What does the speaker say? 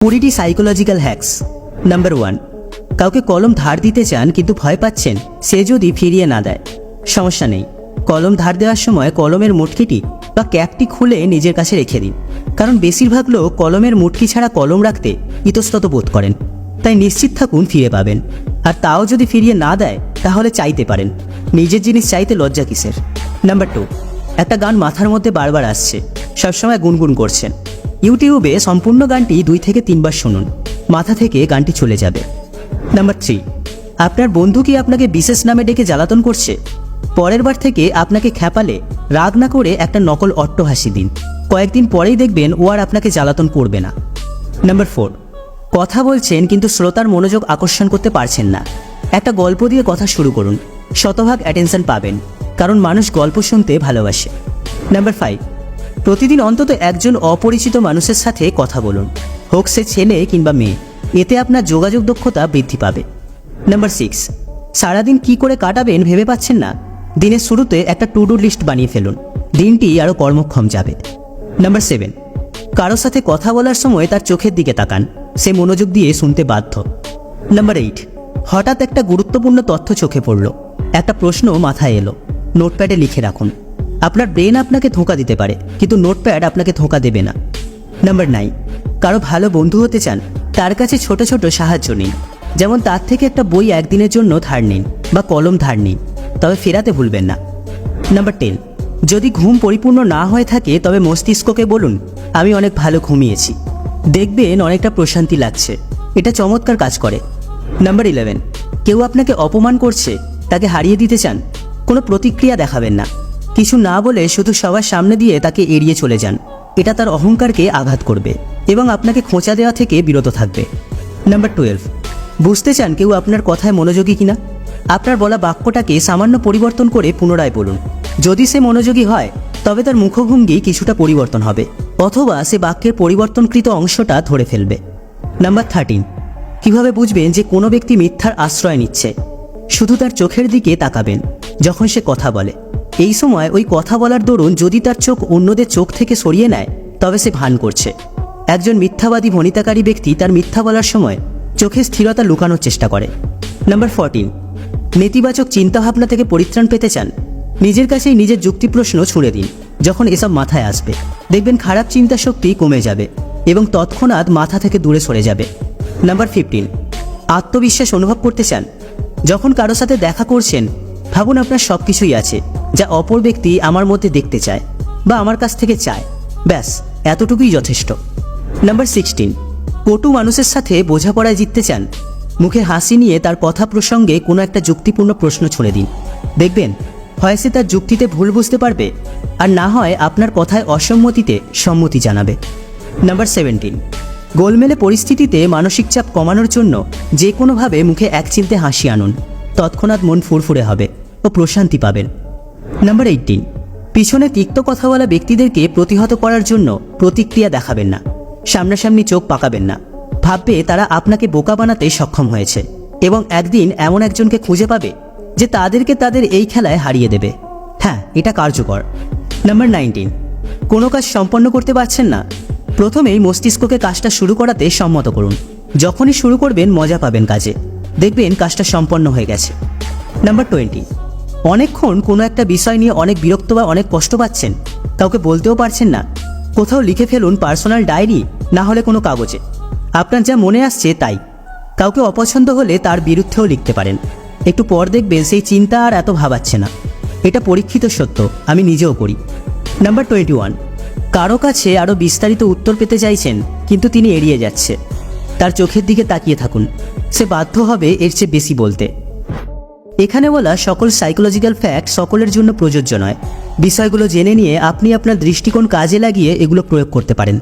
কুড়িটি psychological hacks. Number 1, কাউকে কলম ধার দিতে চান কিন্তু ভয় পাচ্ছেন সে যদি ফিরিয়ে না দেয়। সমস্যা নেই, কলম ধার দেওয়ার সময় কলমের মুটকিটি বা ক্যাপটি খুলে নিজের কাছে রেখে দিন, কারণ বেশিরভাগ লোক কলমের মুটকি ছাড়া কলম রাখতে ইতস্তত বোধ করেন। তাই নিশ্চিত থাকুন ফিরে পাবেন। আর তাও যদি ফিরিয়ে না দেয় তাহলে চাইতে পারেন, নিজের জিনিস চাইতে লজ্জা কিসের। নাম্বার 2, একটা গান মাথার মধ্যে বারবার আসছে, সবসময় গুনগুন করছেন। ইউটিউবে সম্পূর্ণ গানটি 2 থেকে 3 বার শুনুন, মাথা থেকে গানটি চলে যাবে। নাম্বার 3, আপনার বন্ধু কি আপনাকে বিশেষ নামে ডেকে জ্বালাতন করছে? পরের বার থেকে আপনাকে খ্যাপালে রাগ না করে একটা নকল অট্টহাসি দিন, কয়েকদিন পরেই দেখবেন ও আর আপনাকে জ্বালাতন করবে না। নাম্বার 4, কথা বলছেন কিন্তু শ্রোতার মনোযোগ আকর্ষণ করতে পারছেন না। একটা গল্প দিয়ে কথা শুরু করুন, শতভাগ অ্যাটেনশন পাবেন, কারণ মানুষ গল্প শুনতে ভালোবাসে। নাম্বার 5, প্রতিদিন অন্তত একজন অপরিচিত মানুষের সাথে কথা বলুন, হোক সে ছেলে কিংবা মেয়ে, এতে আপনার যোগাযোগ দক্ষতা বৃদ্ধি পাবে। নাম্বার 6, সারাদিন কি করে কাটাবেন ভেবে পাচ্ছেন না? দিনের শুরুতে একটা টু ডু লিস্ট বানিয়ে ফেলুন, দিনটি আরও কর্মক্ষম যাবে। নাম্বার 7, কারো সাথে কথা বলার সময় তার চোখের দিকে তাকান, সে মনোযোগ দিয়ে শুনতে বাধ্য। নাম্বার 8, হঠাৎ একটা গুরুত্বপূর্ণ তথ্য চোখে পড়ল, একটা প্রশ্ন মাথায় এলো, নোটপ্যাডে লিখে রাখুন। আপনার ব্রেন আপনাকে ধোঁকা দিতে পারে, কিন্তু নোটপ্যাড আপনাকে ধোঁকা দেবে না। নাম্বার 9, কারো ভালো বন্ধু হতে চান, তার কাছে ছোট ছোট সাহায্য নিন, যেমন তার থেকে একটা বই একদিনের জন্য ধার নিন বা কলম ধার নিন, তবে ফেরাতে ভুলবেন না। নাম্বার 10, যদি ঘুম পরিপূর্ণ না হয়ে থাকে তবে মস্তিষ্ককে বলুন আমি অনেক ভালো ঘুমিয়েছি, দেখবেন অনেকটা প্রশান্তি লাগছে, এটা চমৎকার কাজ করে। নাম্বার 11, কেউ আপনাকে অপমান করছে, তাকে হারিয়ে দিতে চান, কোনো প্রতিক্রিয়া দেখাবেন না, কিছু না বলে শুধু সবার সামনে দিয়ে তাকে এড়িয়ে চলে যান, এটা তার অহংকারকে আঘাত করবে এবং আপনাকে খোঁচা দেওয়া থেকে বিরত থাকবে। নাম্বার 12, বুঝতে চান কেউ আপনার কথায় মনোযোগী কিনা? আপনার বলা বাক্যটাকে সামান্য পরিবর্তন করে পুনরায় বলুন, যদি সে মনোযোগী হয় তবে তার মুখভঙ্গি কিছুটা পরিবর্তন হবে, অথবা সে বাক্যের পরিবর্তনকৃত অংশটা ধরে ফেলবে। নাম্বার 13, কিভাবে বুঝবেন যে কোনো ব্যক্তি মিথ্যার আশ্রয় নিচ্ছে? শুধু তার চোখের দিকে তাকাবেন যখন সে কথা বলে, এই সময় ওই কথা বলার দরুন যদি তার চোখ অন্যদের চোখ থেকে সরিয়ে নেয় তবে সে ভান করছে। একজন মিথ্যাবাদী ভনিতাকারী ব্যক্তি তার মিথ্যা বলার সময় চোখে স্থিরতা লুকানোর চেষ্টা করে। নাম্বার 14, নেতিবাচক চিন্তাভাবনা থেকে পরিত্রাণ পেতে চান, নিজের কাছেই নিজের যুক্তি প্রশ্ন ছুঁড়ে দিন। যখন এসব মাথায় আসবে দেখবেন খারাপ চিন্তা শক্তি কমে যাবে এবং তৎক্ষণাৎ মাথা থেকে দূরে সরে যাবে। নাম্বার 15, আত্মবিশ্বাস অনুভব করতে চান, যখন কারো সাথে দেখা করছেন ভাবুন আপনার সব কিছুই আছে যা অপর ব্যক্তি আমার মধ্যে দেখতে চায় বা আমার কাছ থেকে চায়, ব্যাস এতটুকুই যথেষ্ট। নাম্বার 16, কটু মানুষের সাথে বোঝাপড়ায় জিততে চান, মুখে হাসি নিয়ে তার কথা প্রসঙ্গে কোনো একটা যুক্তিপূর্ণ প্রশ্ন ছুঁড়ে দিন, দেখবেন হয় সে তার যুক্তিতে ভুল বুঝতে পারবে, আর না হয় আপনার কথায় অসম্মতিতে সম্মতি জানাবে। নাম্বার 17, গোলমেলে পরিস্থিতিতে মানসিক চাপ কমানোর জন্য যে কোনোভাবে মুখে একচিলতে হাসি আনুন, তৎক্ষণাৎ মন ফুরফুরে হবে ও প্রশান্তি পাবেন। নাম্বার 18, পিছনে তিক্ত কথা বলা ব্যক্তিদেরকে প্রতিহত করার জন্য প্রতিক্রিয়া দেখাবেন না, সামনাসামনি চোখ পাকাবেন না, ভাববে তারা আপনাকে বোকা বানাতে সক্ষম হয়েছে এবং একদিন এমন একজনকে খুঁজে পাবে যে তাদেরকে তাদের এই খেলায় হারিয়ে দেবে। হ্যাঁ, এটা কার্যকর। নাম্বার 19, কোনো কাজ সম্পন্ন করতে পারছেন না, প্রথমেই মস্তিষ্ককে কাজটা শুরু করাতে সম্মত করুন, যখনই শুরু করবেন মজা পাবেন কাজে, দেখবেন কাজটা সম্পন্ন হয়ে গেছে। নাম্বার 20, অনেকক্ষণ কোনো একটা বিষয় নিয়ে অনেক বিরক্ত বা অনেক কষ্ট পাচ্ছেন, কাউকে বলতেও পারছেন না, কোথাও লিখে ফেলুন পার্সোনাল ডায়েরি না হলে কোনো কাগজে, আপনার যা মনে আসছে তাই। কাউকে অপছন্দ হলে তার বিরুদ্ধেও লিখতে পারেন, একটু পর দেখবেন সেই চিন্তা আর এত ভাবাচ্ছে না, এটা পরীক্ষিত সত্য, আমি নিজেও করি। নাম্বার 21, কারো কাছে আরও বিস্তারিত উত্তর পেতে চাইছেন কিন্তু তিনি এড়িয়ে যাচ্ছে, তার চোখের দিকে তাকিয়ে থাকুন, সে বাধ্য হবে এর চেয়ে বেশি বলতে। এখানে বলা সকল সাইকোলজিক্যাল ফ্যাক্ট সকলের জন্য প্রযোজ্য নয়, বিষয়গুলো জেনে নিয়ে আপনি আপনার দৃষ্টিকোণ কাজে লাগিয়ে এগুলো প্রয়োগ করতে পারেন।